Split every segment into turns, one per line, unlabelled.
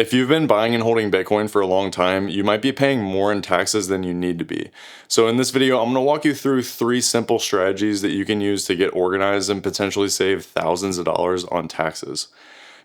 If you've been buying and holding Bitcoin for a long time, you might be paying more in taxes than you need to be. So in this video, I'm going to walk you through 3 simple strategies that you can use to get organized and potentially save thousands of dollars on taxes.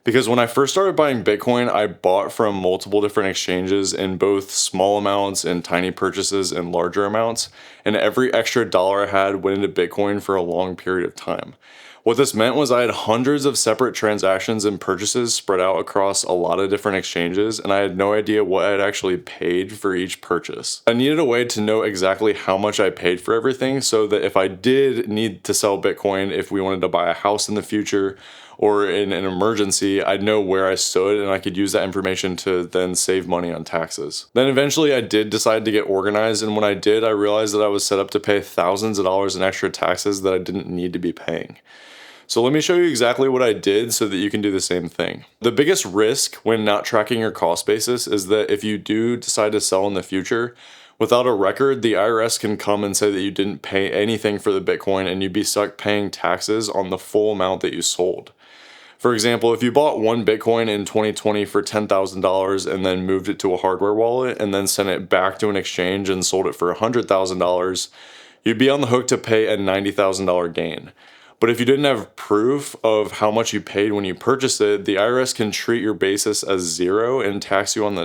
Because when I first started buying Bitcoin, I bought from multiple different exchanges in both small amounts and tiny purchases and larger amounts, and every extra dollar I had went into Bitcoin for a long period of time. What this meant was I had hundreds of separate transactions and purchases spread out across a lot of different exchanges, and I had no idea what I'd actually paid for each purchase. I needed a way to know exactly how much I paid for everything so that if I did need to sell Bitcoin, if we wanted to buy a house in the future, or in an emergency, I'd know where I stood and I could use that information to then save money on taxes. Then eventually I did decide to get organized, and when I did, I realized that I was set up to pay thousands of dollars in extra taxes that I didn't need to be paying. So let me show you exactly what I did so that you can do the same thing. The biggest risk when not tracking your cost basis is that if you do decide to sell in the future, without a record, the IRS can come and say that you didn't pay anything for the Bitcoin and you'd be stuck paying taxes on the full amount that you sold. For example, if you bought one Bitcoin in 2020 for $10,000 and then moved it to a hardware wallet and then sent it back to an exchange and sold it for $100,000, you'd be on the hook to pay a $90,000 gain. But if you didn't have proof of how much you paid when you purchased it, the IRS can treat your basis as zero and tax you on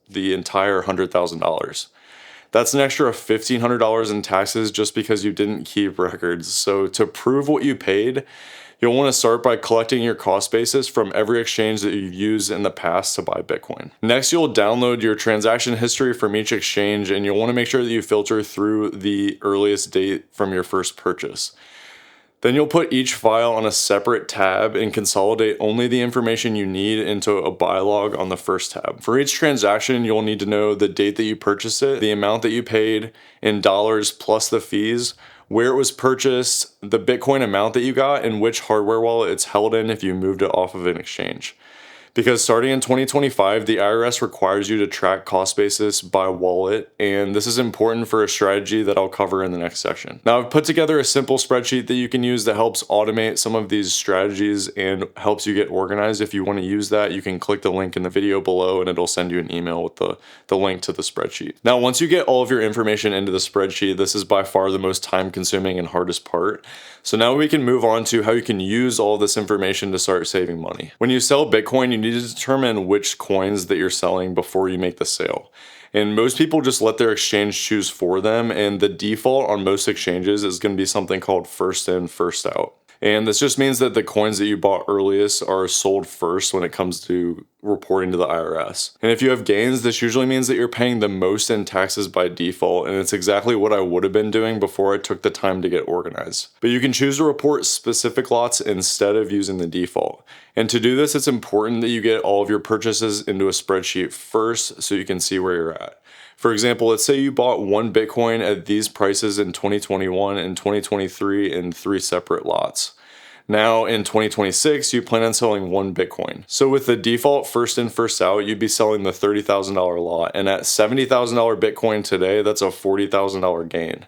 the entire $100,000. That's an extra $1,500 in taxes just because you didn't keep records. So to prove what you paid, you'll want to start by collecting your cost basis from every exchange that you've used in the past to buy Bitcoin. Next, you'll download your transaction history from each exchange, and you'll want to make sure that you filter through the earliest date from your first purchase. Then you'll put each file on a separate tab and consolidate only the information you need into a buy log on the first tab. For each transaction, you'll need to know the date that you purchased it, the amount that you paid in dollars plus the fees, where it was purchased, the Bitcoin amount that you got, and which hardware wallet it's held in if you moved it off of an exchange. Because starting in 2025, the IRS requires you to track cost basis by wallet, and this is important for a strategy that I'll cover in the next section. Now, I've put together a simple spreadsheet that you can use that helps automate some of these strategies and helps you get organized. If you want to use that, you can click the link in the video below and it'll send you an email with the link to the spreadsheet. Now, once you get all of your information into the spreadsheet, this is by far the most time-consuming and hardest part. So now we can move on to how you can use all this information to start saving money. When you sell Bitcoin, you need to determine which coins that you're selling before you make the sale. And most people just let their exchange choose for them, and the default on most exchanges is going to be something called first in, first out. And this just means that the coins that you bought earliest are sold first when it comes to reporting to the IRS. And if you have gains, this usually means that you're paying the most in taxes by default, and it's exactly what I would have been doing before I took the time to get organized. But you can choose to report specific lots instead of using the default. And to do this, it's important that you get all of your purchases into a spreadsheet first so you can see where you're at. For example, let's say you bought one Bitcoin at these prices in 2021 and 2023 in 3 separate lots. Now in 2026, you plan on selling one Bitcoin. So with the default first in, first out, you'd be selling the $30,000 lot. And at $70,000 Bitcoin today, that's a $40,000 gain.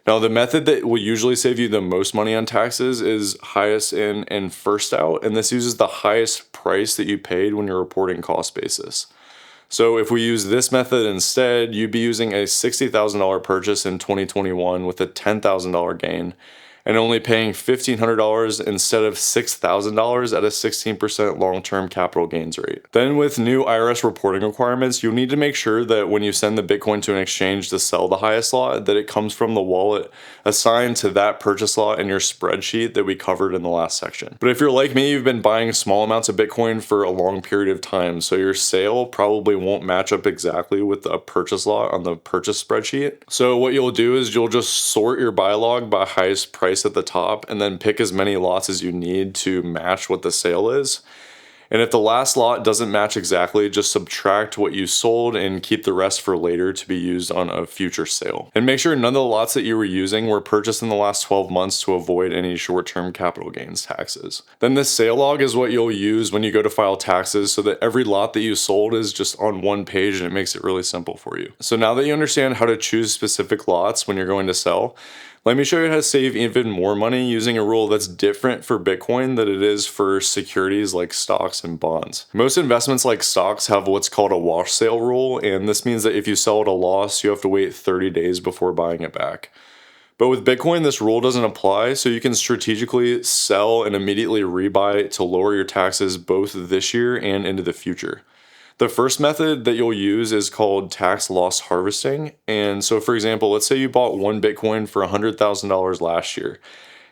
Now, the method that will usually save you the most money on taxes is highest in and first out. And this uses the highest price that you paid when you're reporting cost basis. So if we use this method instead, you'd be using a $60,000 purchase in 2021 with a $10,000 gain and only paying $1,500 instead of $6,000 at a 16% long-term capital gains rate. Then with new IRS reporting requirements, you'll need to make sure that when you send the Bitcoin to an exchange to sell the highest lot, that it comes from the wallet assigned to that purchase lot in your spreadsheet that we covered in the last section. But if you're like me, you've been buying small amounts of Bitcoin for a long period of time, so your sale probably won't match up exactly with a purchase lot on the purchase spreadsheet. So what you'll do is you'll just sort your buy log by highest price at the top and then pick as many lots as you need to match what the sale is. And if the last lot doesn't match exactly, just subtract what you sold and keep the rest for later to be used on a future sale. And make sure none of the lots that you were using were purchased in the last 12 months to avoid any short-term capital gains taxes. Then this sale log is what you'll use when you go to file taxes so that every lot that you sold is just on one page and it makes it really simple for you. So now that you understand how to choose specific lots when you're going to sell, Let me show you how to save even more money using a rule that's different for Bitcoin than it is for securities like stocks and bonds. Most investments like stocks have what's called a wash sale rule, and this means that if you sell at a loss, you have to wait 30 days before buying it back. But with Bitcoin, this rule doesn't apply, so you can strategically sell and immediately rebuy to lower your taxes both this year and into the future. The first method that you'll use is called tax loss harvesting. And so, for example, let's say you bought one Bitcoin for $100,000 last year.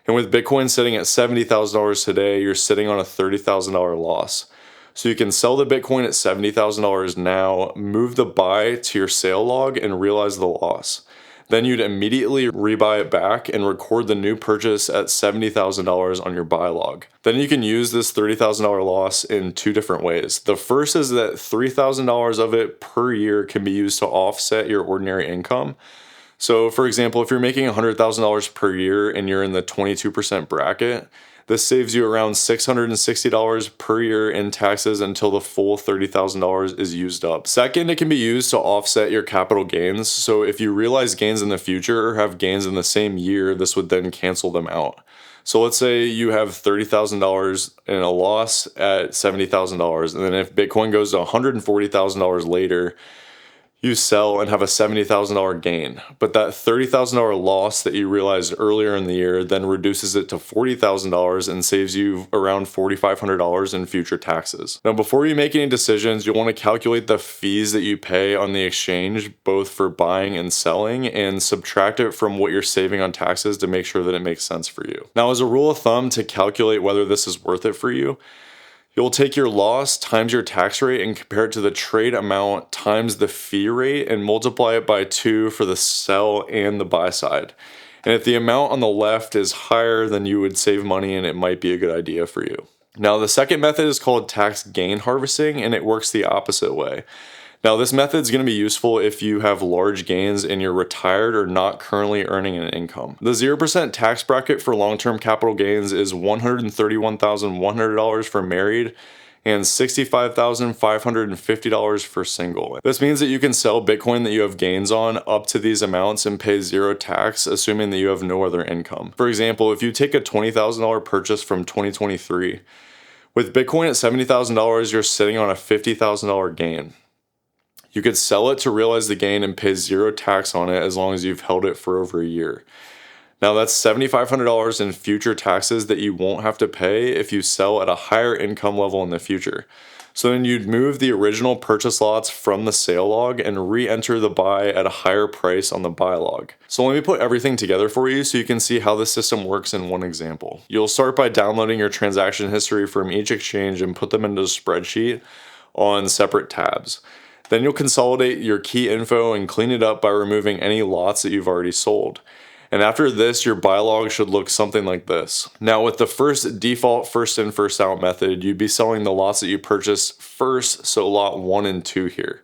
And with Bitcoin sitting at $70,000 today, you're sitting on a $30,000 loss. So you can sell the Bitcoin at $70,000 now, move the buy to your sale log, and realize the loss. Then you'd immediately rebuy it back and record the new purchase at $70,000 on your buy log. Then you can use this $30,000 loss in two different ways. The first is that $3,000 of it per year can be used to offset your ordinary income. So for example, if you're making $100,000 per year and you're in the 22% bracket, this saves you around $660 per year in taxes until the full $30,000 is used up. Second, it can be used to offset your capital gains. So if you realize gains in the future or have gains in the same year, this would then cancel them out. So let's say you have $30,000 in a loss at $70,000, and then if Bitcoin goes to $140,000 later, you sell and have a $70,000 gain. But that $30,000 loss that you realized earlier in the year then reduces it to $40,000 and saves you around $4,500 in future taxes. Now, before you make any decisions, you'll want to calculate the fees that you pay on the exchange, both for buying and selling, and subtract it from what you're saving on taxes to make sure that it makes sense for you. Now, as a rule of thumb to calculate whether this is worth it for you, you'll take your loss times your tax rate and compare it to the trade amount times the fee rate and multiply it by 2 for the sell and the buy side. And if the amount on the left is higher, then you would save money and it might be a good idea for you. Now, the second method is called tax gain harvesting, and it works the opposite way. Now, this method is going to be useful if you have large gains and you're retired or not currently earning an income. The 0% tax bracket for long-term capital gains is $131,100 for married and $65,550 for single. This means that you can sell Bitcoin that you have gains on up to these amounts and pay zero tax, assuming that you have no other income. For example, if you take a $20,000 purchase from 2023, with Bitcoin at $70,000, you're sitting on a $50,000 gain. You could sell it to realize the gain and pay zero tax on it as long as you've held it for over a year. Now that's $7,500 in future taxes that you won't have to pay if you sell at a higher income level in the future. So then you'd move the original purchase lots from the sale log and re-enter the buy at a higher price on the buy log. So let me put everything together for you so you can see how the system works in one example. You'll start by downloading your transaction history from each exchange and put them into a spreadsheet on separate tabs. Then you'll consolidate your key info and clean it up by removing any lots that you've already sold. And after this, your buy log should look something like this. Now, with the first default first in, first out method, you'd be selling the lots that you purchased first, so lot 1 and 2 here.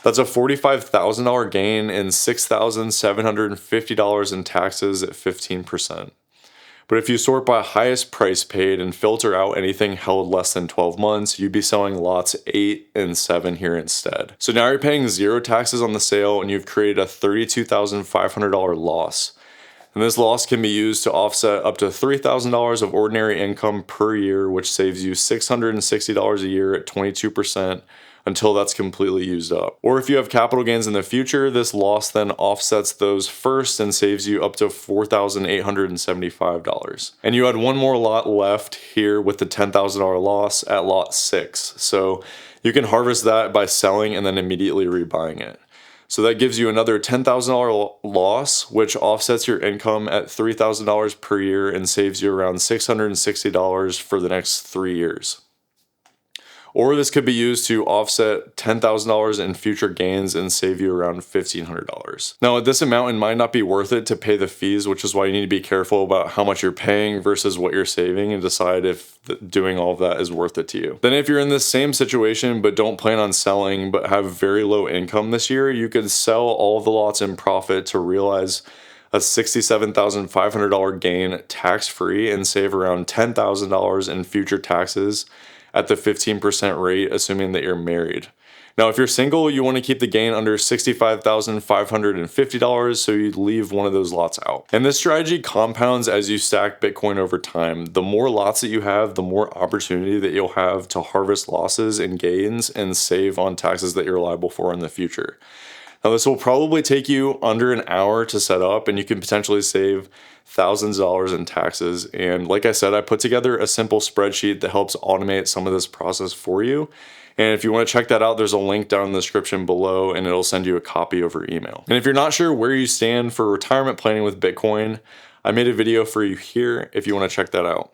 That's a $45,000 gain and $6,750 in taxes at 15%. But if you sort by highest price paid and filter out anything held less than 12 months, you'd be selling lots 8 and 7 here instead. So now you're paying zero taxes on the sale and you've created a $32,500 loss. And this loss can be used to offset up to $3,000 of ordinary income per year, which saves you $660 a year at 22%. Until that's completely used up. Or if you have capital gains in the future, this loss then offsets those first and saves you up to $4,875. And you had one more lot left here with the $10,000 loss at lot 6. So you can harvest that by selling and then immediately rebuying it. So that gives you another $10,000 loss, which offsets your income at $3,000 per year and saves you around $660 for the next 3 years. Or this could be used to offset $10,000 in future gains and save you around $1,500. Now, at this amount, it might not be worth it to pay the fees, which is why you need to be careful about how much you're paying versus what you're saving and decide if doing all of that is worth it to you. Then if you're in this same situation but don't plan on selling but have very low income this year, you could sell all of the lots in profit to realize a $67,500 gain tax-free and save around $10,000 in future taxes at the 15% rate, assuming that you're married. Now, if you're single, you want to keep the gain under $65,550, so you leave one of those lots out. And this strategy compounds as you stack Bitcoin over time. The more lots that you have, the more opportunity that you'll have to harvest losses and gains and save on taxes that you're liable for in the future. Now, this will probably take you under an hour to set up, and you can potentially save thousands of dollars in taxes. And like I said, I put together a simple spreadsheet that helps automate some of this process for you. And if you want to check that out, there's a link down in the description below, and it'll send you a copy over email. And if you're not sure where you stand for retirement planning with Bitcoin, I made a video for you here if you want to check that out.